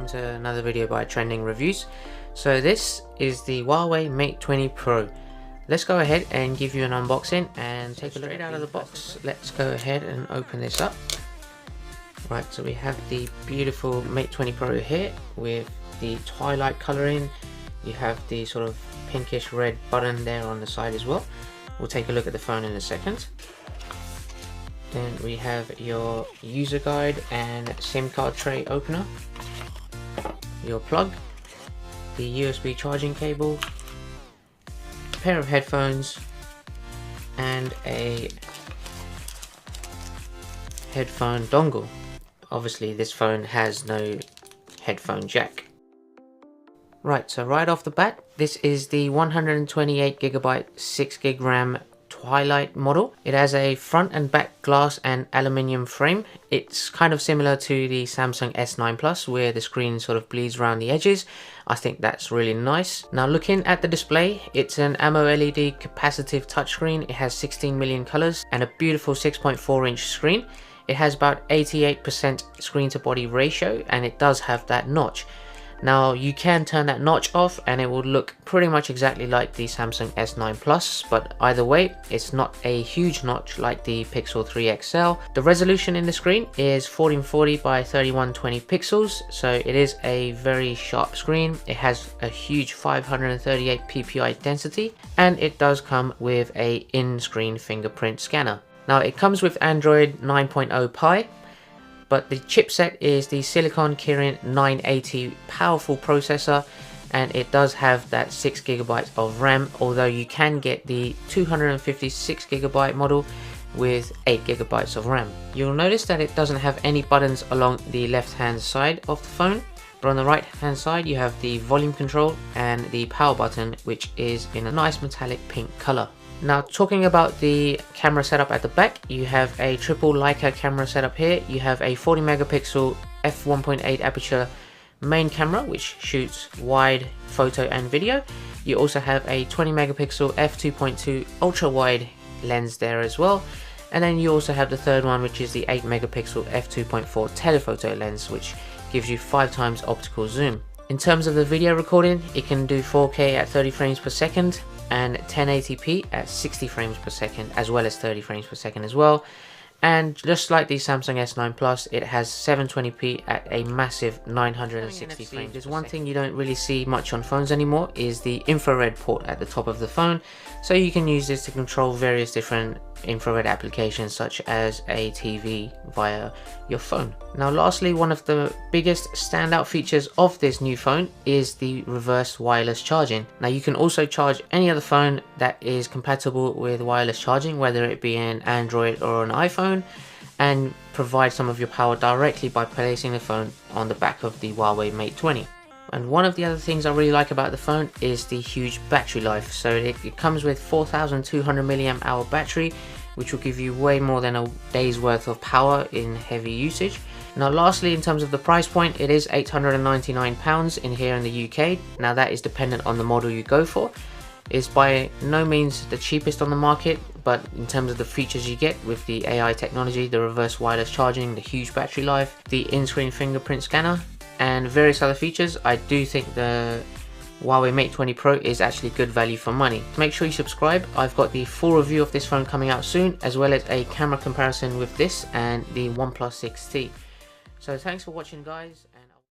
welcome to another video by Trending Reviews. So this is the Huawei Mate 20 Pro. Let's go ahead and give you an unboxing and take a look. Straight out of the box, let's go ahead and open this up. Right, so we have the beautiful Mate 20 Pro here with the twilight coloring. You have the sort of pinkish red button there on the side as well. We'll take a look at the phone in a second. Then we have your user guide and SIM card tray opener, your plug, the USB charging cable, a pair of headphones, and a headphone dongle. Obviously this phone has no headphone jack. Right, so right off the bat, this is the 128GB 6GB RAM Twilight model. It has a front and back glass and aluminium frame. It's kind of similar to the Samsung S9 Plus where the screen sort of bleeds around the edges. I think that's really nice. Now looking at the display, it's an AMOLED capacitive touchscreen. It has 16 million colors and a beautiful 6.4-inch screen. It has about 88% screen to body ratio and it does have that notch. Now you can turn that notch off and it will look pretty much exactly like the Samsung S9 Plus, but either way it's not a huge notch like the Pixel 3 XL. The resolution in the screen is 1440 by 3120 pixels, so it is a very sharp screen. It has a huge 538 ppi density and it does come with a in-screen fingerprint scanner. Now it comes with Android 9.0 Pie, but the chipset is the Silicon Kirin 980 powerful processor, and it does have that 6GB of RAM, although you can get the 256GB model with 8GB of RAM. You'll notice that it doesn't have any buttons along the left hand side of the phone, but on the right hand side you have the volume control and the power button, which is in a nice metallic pink color. Now talking about the camera setup at the back, you have a triple Leica camera setup here. You have a 40 megapixel f1.8 aperture main camera which shoots wide photo and video. You also have a 20 megapixel f2.2 ultra wide lens there as well, and then you also have the third one, which is the 8 megapixel f2.4 telephoto lens, which gives you 5 times optical zoom. In terms of the video recording, it can do 4K at 30 frames per second and 1080p at 60 frames per second, as well as 30 frames per second as well. And just like the Samsung S9 Plus, it has 720p at a massive 960 frames. There's one thing you don't really see much on phones anymore is the infrared port at the top of the phone. So you can use this to control various different infrared applications such as a TV via your phone. Now lastly, one of the biggest standout features of this new phone is the reverse wireless charging. Now you can also charge any other phone that is compatible with wireless charging, whether it be an Android or an iPhone, and provide some of your power directly by placing the phone on the back of the Huawei Mate 20. And one of the other things I really like about the phone is the huge battery life. So it comes with 4200 mAh battery, which will give you way more than a day's worth of power in heavy usage. Now lastly, in terms of the price point, it is £899 in here in the UK. Now that is dependent on the model you go for. It's by no means the cheapest on the market, but in terms of the features you get with the AI technology, the reverse wireless charging, the huge battery life, the in-screen fingerprint scanner, and various other features, I do think the Huawei Mate 20 Pro is actually good value for money. Make sure you subscribe. I've got the full review of this phone coming out soon, as well as a camera comparison with this and the OnePlus 6T. So thanks for watching, guys.